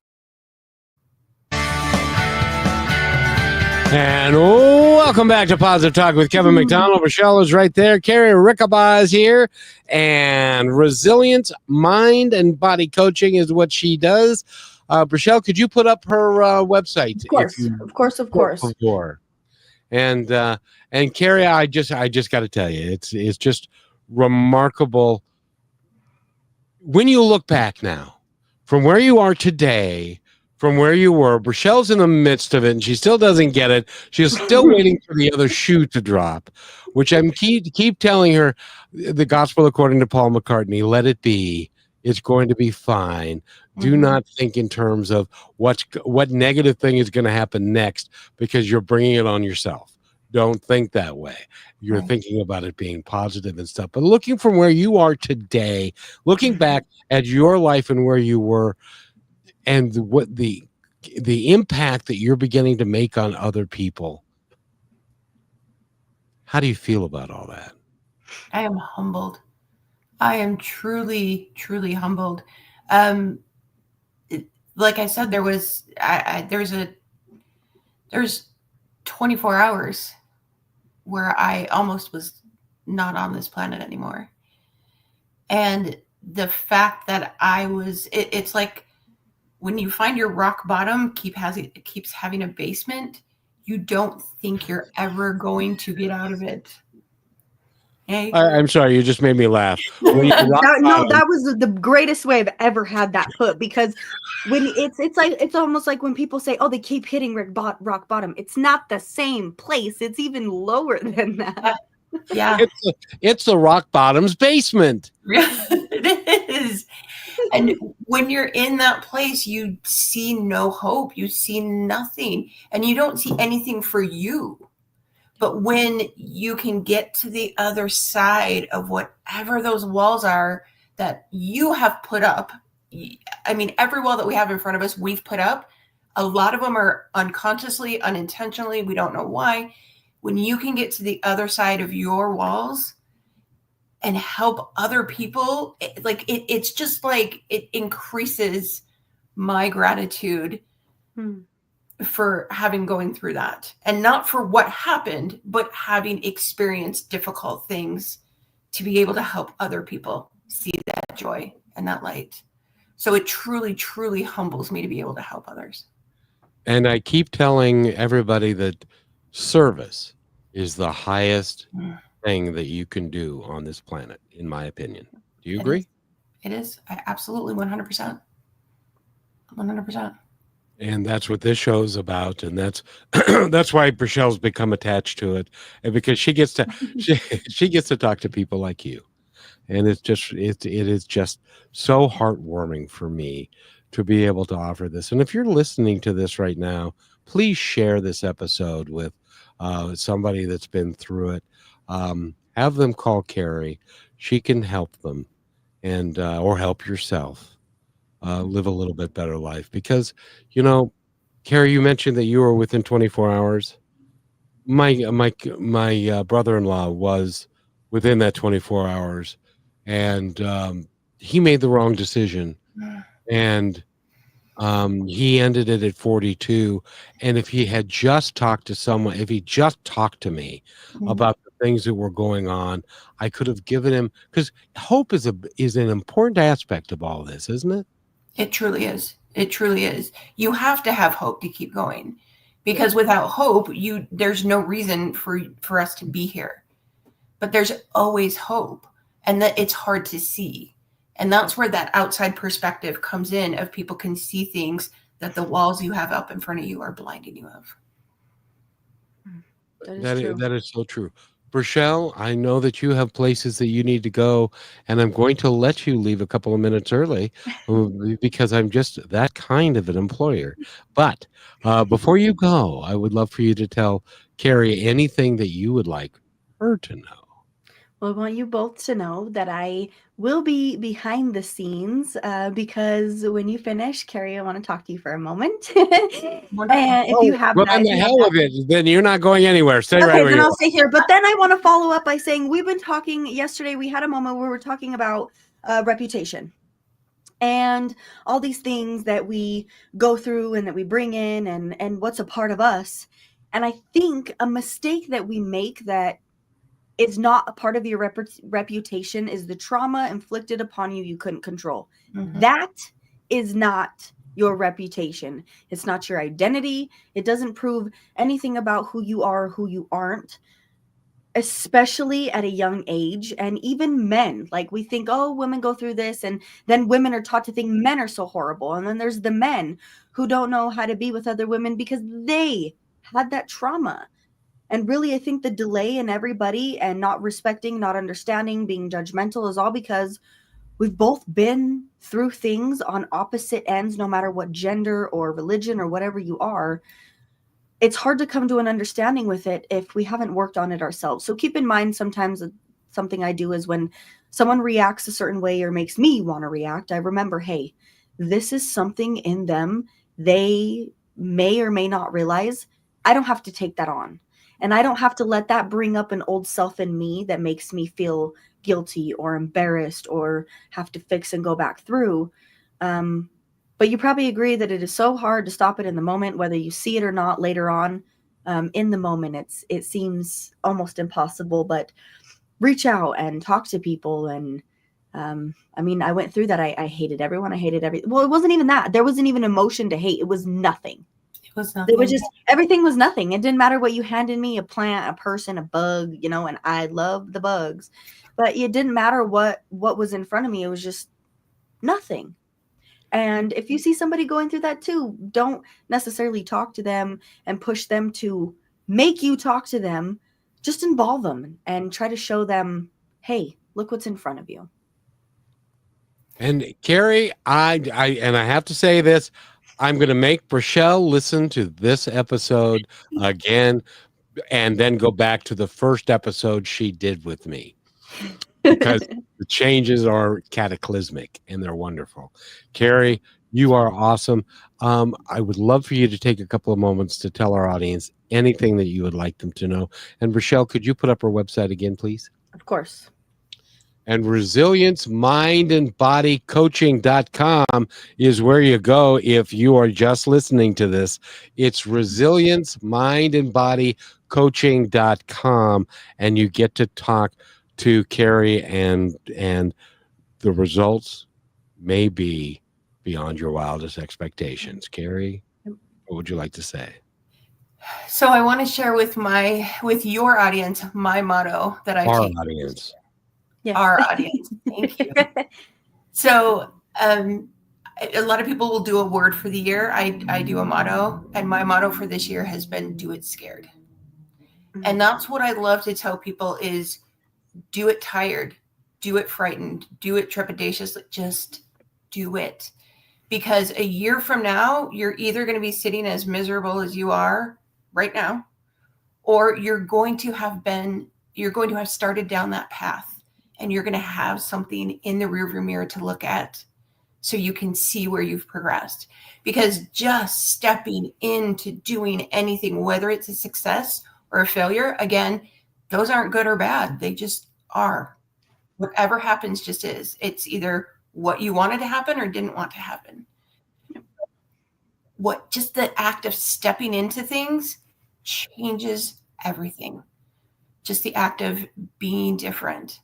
[SPEAKER 1] And welcome back to Positive Talk with Kevin McDonald. Rochelle is right there. Cari Rickabaugh is here. And resilient mind and body coaching is what she does. Rochelle, could you put up her website?
[SPEAKER 2] Of course.
[SPEAKER 1] And Cari, I just got to tell you, it's just remarkable. When you look back now from where you are today from where you were. Rochelle's in the midst of it, and she still doesn't get it. She's still waiting for the other shoe to drop, which I'm keep telling her, the gospel according to Paul McCartney, let it be. It's going to be fine. Do not think in terms of what negative thing is going to happen next, because you're bringing it on yourself. Don't think that way. You're thinking about it being positive and stuff. But looking from where you are today, looking back at your life and where you were, and what the impact that you're beginning to make on other people, how do you feel about all that?
[SPEAKER 3] I am humbled. I am truly, truly humbled. Like I said, there's 24 hours where I almost was not on this planet anymore. And the fact that it's like when you find your rock bottom keeps having a basement, you don't think you're ever going to get out of it. Hey?
[SPEAKER 1] I'm sorry, you just made me laugh.
[SPEAKER 2] That was the greatest way I've ever had that put, because when it's almost like when people say, oh, they keep hitting rock bottom. It's not the same place. It's even lower than that.
[SPEAKER 3] Yeah.
[SPEAKER 1] It's the rock bottom's basement.
[SPEAKER 3] It is. And when you're in that place, you see no hope. You see nothing. And you don't see anything for you. But when you can get to the other side of whatever those walls are that you have put up, I mean, every wall that we have in front of us, we've put up. A lot of them are unconsciously, unintentionally. We don't know why. When you can get to the other side of your walls and help other people, it's just like it increases my gratitude for going through that, and not for what happened, but having experienced difficult things to be able to help other people see that joy and that light. So it truly, truly humbles me to be able to help others.
[SPEAKER 1] And I keep telling everybody that service is the highest thing that you can do on this planet, in my opinion. Do you agree?
[SPEAKER 3] It is. Absolutely, 100%. 100%.
[SPEAKER 1] And that's what this show is about, and that's why Rochelle's become attached to it, and because she gets to she gets to talk to people like you, and it is just so heartwarming for me to be able to offer this. And if you're listening to this right now, please share this episode with somebody that's been through it. Have them call Cari. She can help them, and or help yourself. Live a little bit better life, because Cari, you mentioned that you were within 24 hours. My brother-in-law was within that 24 hours, and he made the wrong decision, and he ended it at 42. And if he had just talked to someone, if he just talked to me about the things that were going on, I could have given him, because hope is an important aspect of all this, isn't it?
[SPEAKER 3] It truly is. It truly is. You have to have hope to keep going, because without hope, there's no reason for us to be here. But there's always hope, and that it's hard to see. And that's where that outside perspective comes in, of people can see things that the walls you have up in front of you are blinding you of.
[SPEAKER 1] That is so true. Rochelle, I know that you have places that you need to go, and I'm going to let you leave a couple of minutes early because I'm just that kind of an employer. But before you go, I would love for you to tell Cari anything that you would like her to know.
[SPEAKER 2] Well, I want you both to know that I will be behind the scenes because when you finish, Cari, I want to talk to you for a moment. And if you have
[SPEAKER 1] then the hell of it, then you're not going anywhere. Stay right where
[SPEAKER 2] then
[SPEAKER 1] you
[SPEAKER 2] I'll
[SPEAKER 1] are.
[SPEAKER 2] stay here. But then I want to follow up by saying we've been talking yesterday. We had a moment where we were talking about reputation and all these things that we go through and that we bring in and what's a part of us. And I think a mistake that we make that is not a part of your reputation is the trauma inflicted upon you couldn't control. That is not your reputation. It's not your identity. It doesn't prove anything about who you are or who you aren't. especially at a young age, and even men, like we think, oh, women go through this, and then women are taught to think men are so horrible. And then there's the men who don't know how to be with other women because they had that trauma. And really, I think the delay in everybody and not respecting, not understanding, being judgmental is all because we've both been through things on opposite ends, no matter what gender or religion or whatever you are. It's hard to come to an understanding with it if we haven't worked on it ourselves. So keep in mind, sometimes something I do is when someone reacts a certain way or makes me want to react, I remember, hey, this is something in them they may or may not realize. I don't have to take that on. And I don't have to let that bring up an old self in me that makes me feel guilty or embarrassed or have to fix and go back through. But you probably agree that it is so hard to stop it in the moment, whether you see it or not later on. In the moment, it seems almost impossible, but reach out and talk to people. And I mean, I went through that. I hated everyone. I hated everything. Well, it wasn't even that. There wasn't even emotion to hate. It was nothing. It was just, everything was nothing. It didn't matter what you handed me, a plant, a person, a bug, you know, and I love the bugs, but it didn't matter what was in front of me. It was just nothing. And if you see somebody going through that too, don't necessarily talk to them and push them to make you talk to them. Just involve them and try to show them, hey, look what's in front of you.
[SPEAKER 1] And Cari, I have to say this, I'm going to make Rochelle listen to this episode again and then go back to the first episode she did with me, because the changes are cataclysmic and they're wonderful. Cari, you are awesome. I would love for you to take a couple of moments to tell our audience anything that you would like them to know. And Rochelle, could you put up her website again, please?
[SPEAKER 2] Of course.
[SPEAKER 1] And resilienceminandbodycoaching.com is where you go if you are just listening to this. It's resilienceminandbodycoaching.com, and you get to talk to Cari, and the results may be beyond your wildest expectations. Cari, what would you like to say?
[SPEAKER 3] So I want to share with your audience my motto that I
[SPEAKER 1] Our
[SPEAKER 3] take.
[SPEAKER 1] audience.
[SPEAKER 2] Yes.
[SPEAKER 3] Our audience. Thank you. So a lot of people will do a word for the year. I do a motto, and my motto for this year has been do it scared. And that's what I love to tell people is do it tired, do it frightened, do it trepidatious, just do it. Because a year from now, you're either going to be sitting as miserable as you are right now, or you're going to have started down that path. And you're going to have something in the rearview mirror to look at so you can see where you've progressed. Because just stepping into doing anything, whether it's a success or a failure, again, those aren't good or bad. They just are. Whatever happens just is. It's either what you wanted to happen or didn't want to happen. Just the act of stepping into things changes everything. Just the act of being different.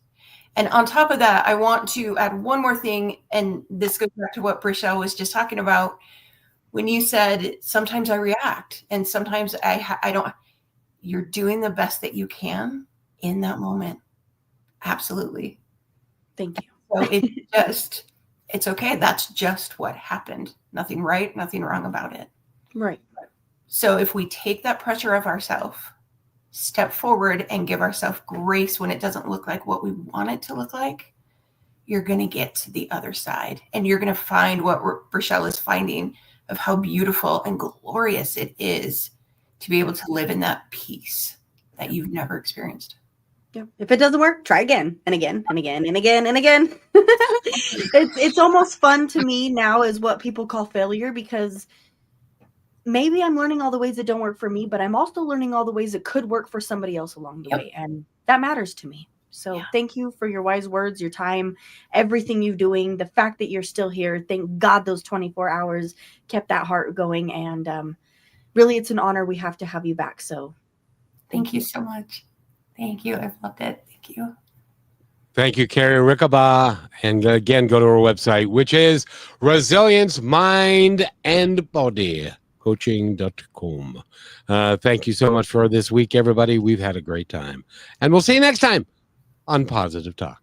[SPEAKER 3] And on top of that, I want to add one more thing, and this goes back to what Rochelle was just talking about. When you said, sometimes I react and sometimes I don't, you're doing the best that you can in that moment. Absolutely.
[SPEAKER 2] Thank you.
[SPEAKER 3] So it's okay. That's just what happened. Nothing right, nothing wrong about it.
[SPEAKER 2] Right.
[SPEAKER 3] So if we take that pressure off ourselves, step forward and give ourselves grace when it doesn't look like what we want it to look like, you're going to get to the other side. And you're going to find what Rochelle is finding of how beautiful and glorious it is to be able to live in that peace that you've never experienced.
[SPEAKER 2] Yeah. If it doesn't work, try again and again and again and again and again. It's almost fun to me now is what people call failure, because maybe I'm learning all the ways that don't work for me, but I'm also learning all the ways that could work for somebody else along the way. And that matters to me. So thank you for your wise words, your time, everything you're doing, the fact that you're still here. Thank God those 24 hours kept that heart going. And really, it's an honor. We have to have you back. So
[SPEAKER 3] thank you so much. Thank you. I've loved it. Thank you.
[SPEAKER 1] Thank you, Cari Rickabaugh. And again, go to our website, which is Resilience Mind and Body coaching.com. Thank you so much for this week, everybody. We've had a great time. And we'll see you next time on Positive Talk.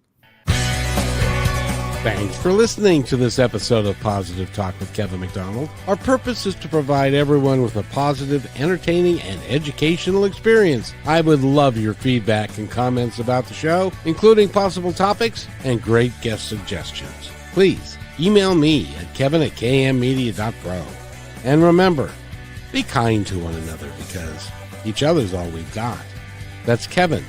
[SPEAKER 1] Thanks for listening to this episode of Positive Talk with Kevin McDonald. Our purpose is to provide everyone with a positive, entertaining, and educational experience. I would love your feedback and comments about the show, including possible topics and great guest suggestions. Please email me at kevin@kmmedia.pro. And remember, be kind to one another because each other's all we've got. That's Kevin